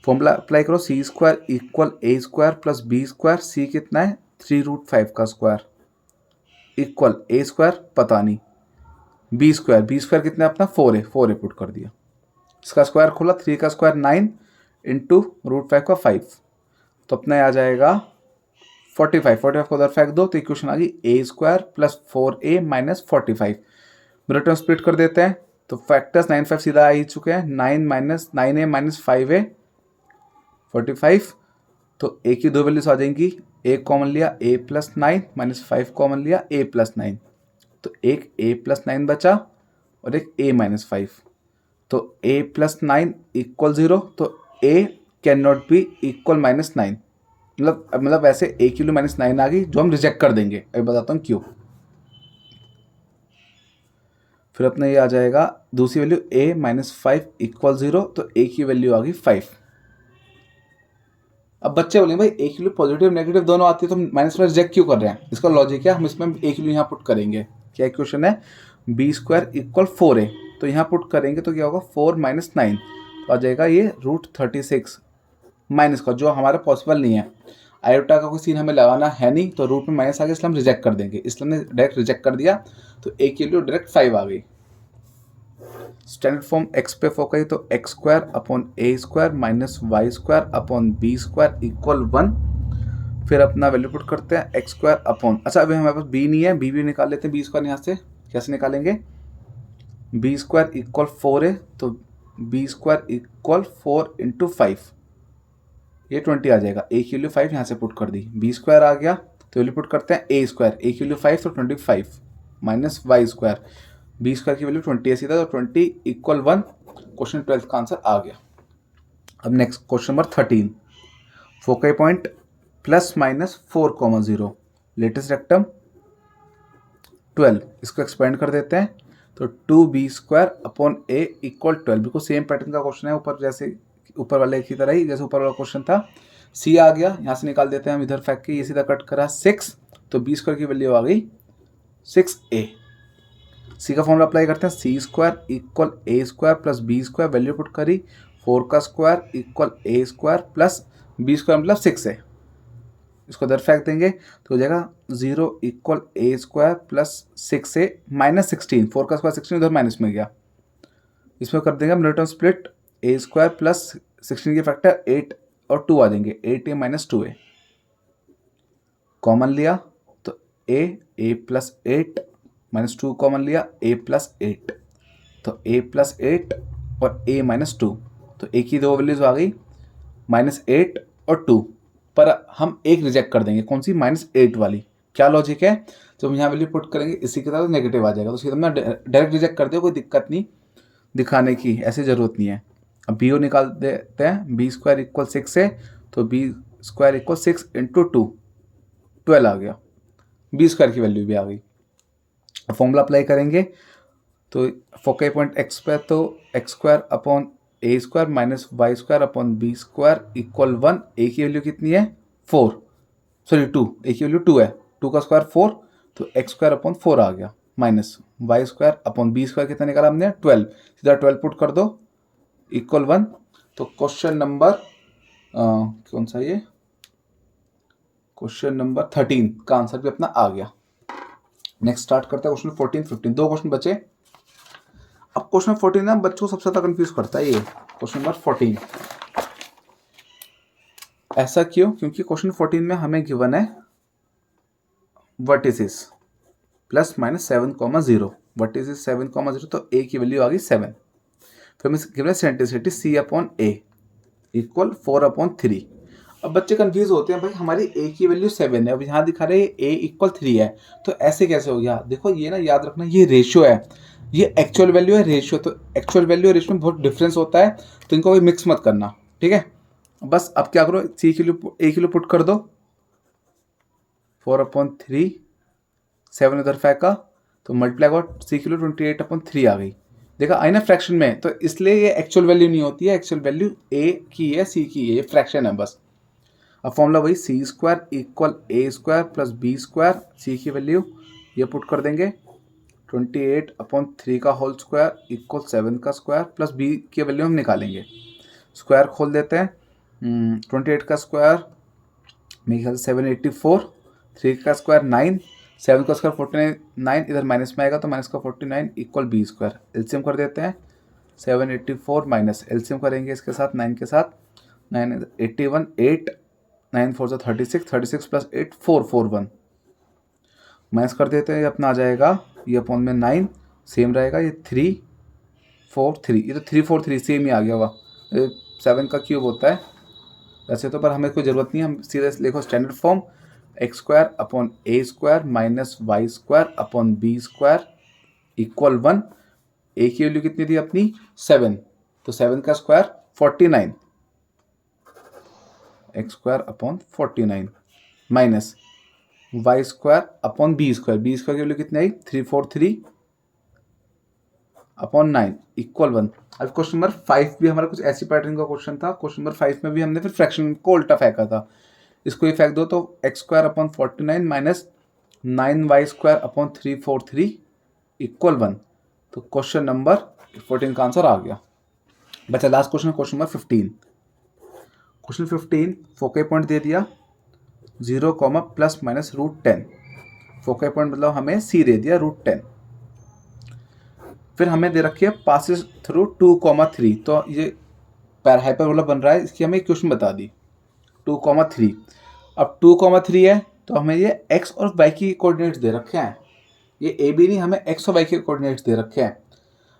फॉर्मूला अप्लाई करो, c² equal a² plus b², c कितना है 3√5 का स्क्वायर इक्वल a² पता नहीं, b² कितना है अपना 4a पुट कर दिया, इसका स्क्वायर खोला, 3 का स्क्वायर 9 इंटू √5 का 5, तो अपना आ जाएगा 45 को उधर फेंक दो, तो इक्वेशन आ गई a² plus 4a minus 45। Minute में स्प्लिट कर देते हैं तो फैक्टर्स 9 5 सीधा आ ही चुके हैं, 9a माइनस 5a 45, तो a की 2 वैल्यूज आ जाएंगी, a कॉमन लिया a प्लस 9 माइनस 5 कॉमन लिया a प्लस 9, तो एक a प्लस 9 बचा और एक a माइनस 5, तो a प्लस 9 इक्वल 0, तो a can not be equal minus 9, मतलब वैसे a की वैल्यू माइनस 9 आ गई जो हम रिजेक्ट कर देंगे, अभी बताता हूँ क्यों। फिर अपने ये आ जाएगा दूसरी वैल्यू a माइनस 5 इक्वल 0, तो a की वैल्यू आ गई 5। अब बच्चे बोलेंगे भाई a की वैल्यू पॉजिटिव नेगेटिव दोनों आती है तो माइनस में रिजेक्ट क्यों कर रहे हैं? इसका लॉजिक है, हम इसमें a की वैल्यू यहाँ पुट करेंगे। क्या इक्वेशन है? b² इक्वल 4a, तो यहाँ पुट करेंगे तो क्या होगा 4 माइनस 9, तो आ जाएगा ये √36 माइनस का, जो हमारा पॉसिबल नहीं है, आयोटा का कोई सीन हमें लगाना है नहीं, तो रूट में माइनस आ गया इसलिए हम रिजेक्ट कर देंगे, इसलिए हमने डायरेक्ट रिजेक्ट कर दिया, तो a की वैल्यू डायरेक्ट 5 आ गई। स्टैंडर्ड फॉर्म x पे फोकस, तो x² upon a² minus y² upon b² equal 1। फिर अपना वैल्यू पुट करते हैं x² अपॉन, अच्छा अभी हमारे पास b नहीं है, b भी निकाल लेते हैं, b² यहाँ से कैसे निकालेंगे, b² इक्वल 4a, तो b² इक्वल 4 इंटू 5, ये 20 आ जाएगा, a की वैल्यू 5 यहाँ से पुट कर दी, b² आ गया, तो वैल्यू पुट करते हैं a² की वैल्यू 5, तो 25 माइनस y², b² की वैल्यू 20 है सीधा, तो 20 इक्वल 1, क्वेश्चन 12 का आंसर आ गया। अब next question number 13, foci point plus minus 4,0, latus rectum 12, इसको एक्सपेंड कर देते हैं, तो 2b² अपॉन a इक्वल 12, बिल्कुल सेम पैटर्न का क्वेश्चन है, ऊपर जैसे ऊपर वाले की तरह ही, जैसे ऊपर वाला क्वेश्चन था। c आ गया, यहाँ से निकाल देते हैं हम, इधर फेंक के ये सीधा कट करा 6, तो b² की वैल्यू आ गई 6a। c का फॉर्मूला अप्लाई करते हैं, c² equal a² plus b² value put करी, 4 का square equal a² plus b² मतलब 6 है, इसको इधर फेंक देंगे तो हो जाएगा 0 equal a² plus 6a minus 16, 4 का स्क्वायर 16 उधर माइनस में गया, इसमें कर देंगे हम रिटर्न स्प्लिट, a² प्लस 16 के फैक्टर 8 और 2 आ जाएंगे, 8a माइनस 2a, कॉमन लिया तो a प्लस 8 माइनस 2 कॉमन लिया, a प्लस 8, तो a प्लस 8 और a माइनस 2, तो a की 2 वैल्यूज आ गई -8 और 2, पर हम एक रिजेक्ट कर देंगे, कौन सी? -8 वाली। क्या लॉजिक है? जब हम यहाँ वैल्यू पुट करेंगे इसी के साथ नेगेटिव आ जाएगा, तो सीधा हमने डायरेक्ट रिजेक्ट कर दिया, कोई दिक्कत नहीं दिखाने की, ऐसी ज़रूरत नहीं है। अब बी ओ निकाल देते हैं, b² इक्वल 6 है, तो b² इक्वल 6 इंटू 2 12 आ गया, b² की वैल्यू भी आ गई। फॉर्मूला अप्लाई करेंगे तो फोकई पॉइंट x पे, तो x² upon a² minus y² upon b² equal 1, a की वैल्यू कितनी है 4, सॉरी 2, a की वैल्यू 2 है, 2 का स्क्वायर 4, तो x² अपॉन 4 आ गया, माइनस y² अपॉन b² कितना निकाला हमने 12, सीधा 12 पुट कर दो इक्वल 1, तो क्वेश्चन नंबर कौन सा ये, क्वेश्चन नंबर 13 का आंसर भी अपना आ गया। नेक्स्ट स्टार्ट करते हैं क्वेश्चन 14 15, 2 क्वेश्चन बचे। अब क्वेश्चन 14 ना बच्चों को सबसे ज्यादा कंफ्यूज करता है, ये क्वेश्चन नंबर 14। ऐसा क्यों? क्योंकि क्वेश्चन 14 में हमें गिवन है वर्टिसेस प्लस माइनस 7,0, वर्टिसेस 7,0, तो a की वैल्यू आ गई 7। फिर हमें गिवन है centricity c upon a equal 4/3। अब बच्चे कंफ्यूज होते हैं, भाई हमारी a की वैल्यू 7 है, अब यहाँ दिखा रहे हैं a इक्वल 3 है, तो ऐसे कैसे हो गया? देखो ये ना याद रखना, ये रेशियो है, ये एक्चुअल वैल्यू है, रेशियो, तो एक्चुअल वैल्यू और रेशियो में बहुत डिफरेंस होता है, तो इनको कोई मिक्स मत करना, ठीक है। बस अब क्या करो, a की वैल्यू पुट कर दो, 4/3 7 इधर फेंका तो मल्टीप्लाई हुआ, सी की वैल्यू 28/3 आ गई। देखा आई ना फ्रैक्शन में, तो इसलिए ये एक्चुअल वैल्यू नहीं होती है, एक्चुअल वैल्यू ए की है, सी की है, ये फ्रैक्शन है बस। अब फॉर्मूला वही c square equal a square plus b square, सी की वैल्यू ये पुट कर देंगे 28/3 का होल स्क्वायर इक्वल 7 का स्क्वायर प्लस बी की वैल्यू हम निकालेंगे। स्क्वायर खोल देते हैं, 28 का स्क्वायर मेरे ख्याल से 784, 3 का स्क्वायर 9, 7 का स्क्वायर 49, इधर माइनस में आएगा तो माइनस का 49 इक्वल बी स्क्वायर। एलसीएम कर देते हैं, 784 माइनस एलसीएम करेंगे इसके साथ 9 के साथ, 9 81, 8 9 4 36, 36 प्लस 8 441 माइनस कर देते हैं, ये अपना आ जाएगा, ये अपॉन में 9 सेम रहेगा, ये 343, ये तो 343 सेम ही आ गया होगा, 7 का क्यूब होता है वैसे तो, पर हमें कोई ज़रूरत नहीं है, हम सीधे लिखो standard form x square upon a square minus y square upon B square equal 1। A की वैल्यू कितनी थी अपनी 7, तो 7 का square 49, x square upon 49 minus y square upon B square की वैल्यू कितनी आई 343 अपॉन 9 इक्वल 1। अब क्वेश्चन नंबर 5 भी हमारा कुछ ऐसी पैटर्न का क्वेश्चन था। क्वेश्चन नंबर 5 में भी हमने फिर फ्रैक्शन को उल्टा फेंका था, इसको ही फेंक दो तो x square upon 49 minus 9y square upon 343 equal 1। तो क्वेश्चन नंबर 14 का आंसर आ गया। बचा last question, question number 15। Question 15 focal point दे दिया 0, प्लस माइनस √10। फोकल पॉइंट मतलब हमें सी दे दिया √10। फिर हमें दे रखी है पासिस थ्रू 2,3, तो ये हाइपरबोला बन रहा है, इसकी हमें इक्वेशन बता दी 2,3। अब 2,3 है तो हमें ये x और y की कोऑर्डिनेट्स दे रखे हैं, ये a भी नहीं, हमें x और y के कोऑर्डिनेट्स दे रखे हैं।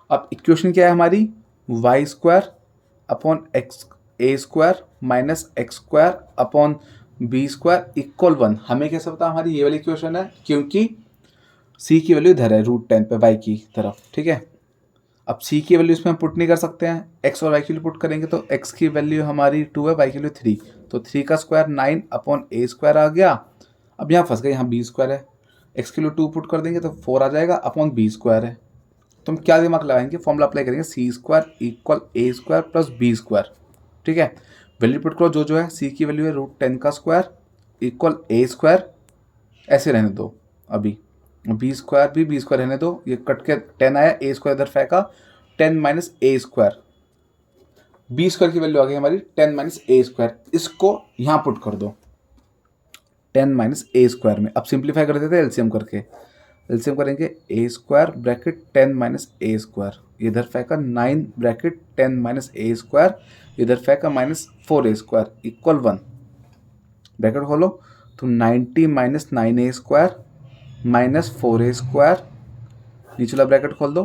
अब इक्वेशन क्या है हमारी y square upon x a square minus x square upon B square equal 1। हमें कैसे पता हमारी ये वाली इक्वेशन है, क्योंकि c की वैल्यू इधर है √10 पे y की तरफ, ठीक है। अब c की वैल्यू इसमें हम पुट नहीं कर सकते हैं, x और y की वैल्यू पुट करेंगे तो x की वैल्यू हमारी 2 है, y की वैल्यू 3, तो 3 का स्क्वायर 9 अपॉन a स्क्वायर आ गया। अब यहाँ फंस गए, यहाँ b स्क्वायर है, x की वैल्यू 2 पुट कर देंगे तो 4 आ जाएगा अपॉन b स्क्वायर है। तो हम क्या दिमाग लगाएंगे, फॉर्मूला अप्लाई करेंगे c square equal a square plus b square, ठीक है। वैल्यू पुट करो, जो है c की वैल्यू है √10 का स्क्वायर इक्वल a स्क्वायर, ऐसे रहने दो, अभी बी स्क्वायर भी बी स्क्वायर रहने दो, ये कट के 10 आया, ए स्क्वायर इधर फेंका 10 माइनस ए स्क्वायर, बी स्क्वायर की वैल्यू आ गई हमारी 10 माइनस ए स्क्वायर, इसको यहाँ पुट कर दो 10 माइनस ए स्क्वायर में। अब सिंप्लीफाई कर देते हैं एलसीएम करके, एलसीएम करेंगे ए स्क्वायर ब्रैकेट 10 माइनस ए स्क्वायर, इधर फेंका 9 ब्रैकेट 10 माइनस ए स्क्वायर, इधर फेंका minus 4a square equal 1। Bracket खोलो तो 90 minus 9a square minus 4a square, निचला ब्रैकेट खोल दो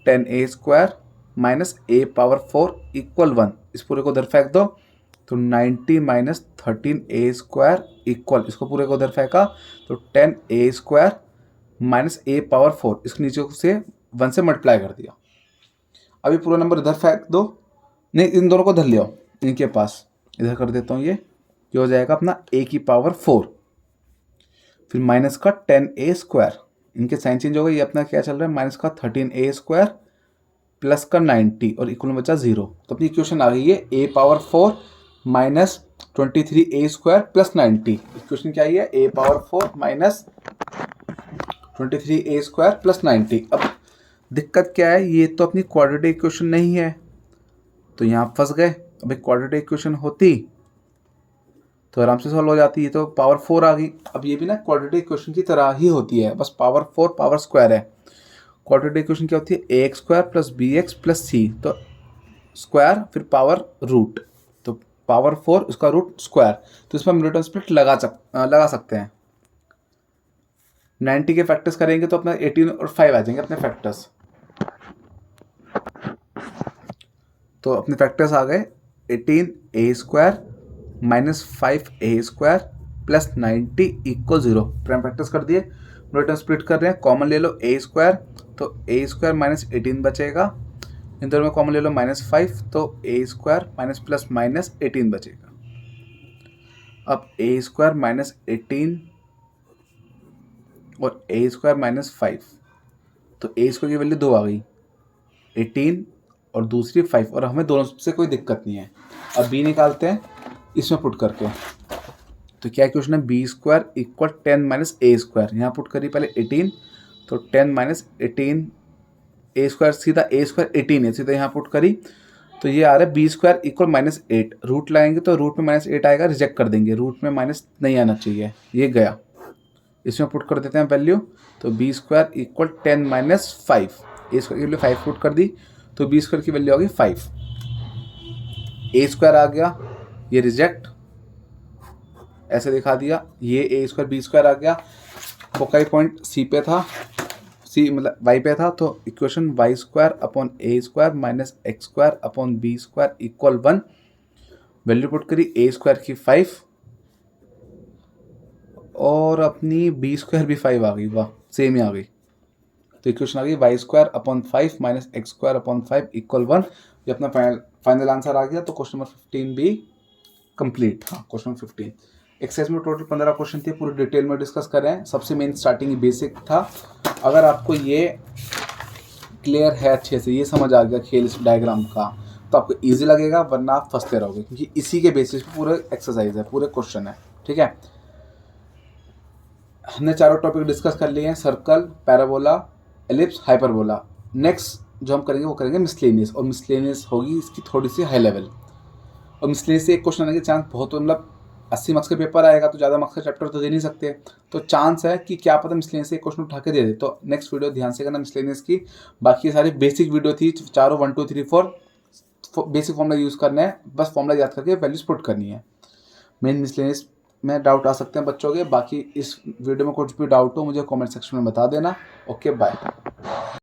10a square minus a power 4 equal 1। इस पूरे को उधर फेंक दो तो 90 माइनस 13a स्क्वायर इक्वल, इसको पूरे को उधर फेंका तो 10a square minus a power 4, इसको नीचे से 1 से मल्टीप्लाई कर दिया। अभी पूरा नंबर इधर फेंक दो, नहीं इन दोनों को धर लिया इनके पास, इधर कर देता हूँ, ये हो जाएगा अपना a की पावर 4, फिर माइनस का 10a स्क्वायर, इनके साइन चेंज हो गए, ये अपना क्या चल रहा है माइनस का 13a स्क्वायर प्लस का 90 और इक्वल में बचा 0। तो अपनी इक्वेशन आ गई है a power 4 minus 23a square plus 90। Equation क्या है a power 4 minus 23a square plus 90। अब दिक्कत क्या है, ये तो अपनी क्वाड्रेटिक इक्वेशन नहीं है, तो यहाँ फंस गए। अब एक क्वाड्रेटिक इक्वेशन होती तो आराम से सॉल्व हो जाती है, तो पावर 4 आ गई। अब ये भी ना क्वाड्रेटिक इक्वेशन की तरह ही होती है, बस पावर 4 पावर स्क्वायर है। क्वाड्रेटिक इक्वेशन क्या होती है ax square plus bx plus c, तो स्क्वायर फिर पावर रूट, तो पावर 4 उसका रूट स्क्वायर, तो इसमें हम रिटर्न स्प्लिट लगा सकते हैं। 90 के फैक्टर्स करेंगे तो अपना 18 और 5 आ जाएंगे अपने फैक्टर्स, तो अपने फैक्टर्स आ गए 18a square minus 5a square plus 90 equal 0। Prime factors कर दिए, रिटर्न स्प्लिट कर रहे हैं, कॉमन ले लो a स्क्वायर, तो a स्क्वायर माइनस 18 बचेगा, इन दोनों में कॉमन ले लो -5, तो a square minus plus minus 18 बचेगा। अब a स्क्वायर माइनस 18 और ए स्क्वायर माइनस 5, तो ए स्क्वायर की वैल्यू 2 आ गई, 18 और दूसरी 5, और हमें दोनों से कोई दिक्कत नहीं है। अब बी निकालते हैं इसमें पुट करके, तो क्या क्वेश्चन है, बी स्क्वायर इक्वल 10 माइनस ए स्क्वायर, यहाँ पुट करी पहले 18, तो 10 माइनस 18 ए स्क्वायर, सीधा ए स्क्वायर 18 है, सीधा यहाँ पुट करी, तो ये आ रहा है B square equal minus 8, root लगाएंगे तो रूट में माइनस 8 आएगा, रिजेक्ट कर देंगे, रूट में माइनस नहीं आना चाहिए, ये गया, इसमें पुट कर देते हैं वैल्यू, तो बी स्क्वायर इक्वल 10 माइनस 5, ए स्क्वायर की वैल्यू 5 पुट कर दी, तो बी स्क्वायर की वैल्यू आ गई 5, ए स्क्वायर आ गया, ये रिजेक्ट ऐसे दिखा दिया, ये ए स्क्वायर बी स्क्वायर आ गया, फोकाई पॉइंट सी पे था, सी मतलब वाई पे था, तो equation y square upon a square minus x square upon B square equal 1, value put करी ए स्क्वायर की 5 और अपनी बी स्क्वायर भी 5 आ गई, वाह सेम ही आ गई, तो इक्वेशन आ गई Y square upon 5 minus x square upon 5 equal 1, ये अपना फाइनल आंसर आ गया। तो क्वेश्चन नंबर 15 भी कंप्लीट। हाँ, क्वेश्चन 15 एक्सरसाइज में टोटल 15 क्वेश्चन थे, पूरे डिटेल में डिस्कस कर रहे हैं। सबसे मेन स्टार्टिंग बेसिक था, अगर आपको ये क्लियर है अच्छे से, ये समझ आ गया खेल इस डायग्राम का, तो आपको इजी लगेगा, वरना आप फंसते रहोगे, क्योंकि इसी के बेसिस पे पूरे एक्सरसाइज है, पूरे क्वेश्चन है। ठीक है, हमने चारों टॉपिक डिस्कस कर लिए हैं, circle, parabola, ellipse, hyperbola. Next जो हम करेंगे वो करेंगे मिसलेनियस, और मिसलेनियस होगी इसकी थोड़ी सी हाई लेवल, और मिसलेनियस से एक क्वेश्चन आने के चांस बहुत, मतलब 80 मार्क्स का पेपर आएगा तो ज़्यादा मार्क्स का चैप्टर तो दे नहीं सकते, तो चांस है कि क्या पता मिसलेनियस से एक क्वेश्चन उठा के दे दे। तो नेक्स्ट वीडियो ध्यान से करना मिसलेनियस की, बाकी सारी बेसिक वीडियो थी, चारों 1 2 3 4 बेसिक फॉर्मूला यूज़ करना है, बस फॉर्मूला याद करके वैल्यूज पुट करनी है। मेन मिसलेनियस में डाउट आ सकते हैं बच्चों के, बाकी इस वीडियो में कुछ भी डाउट हो मुझे कमेंट सेक्शन में बता देना। Okay, bye.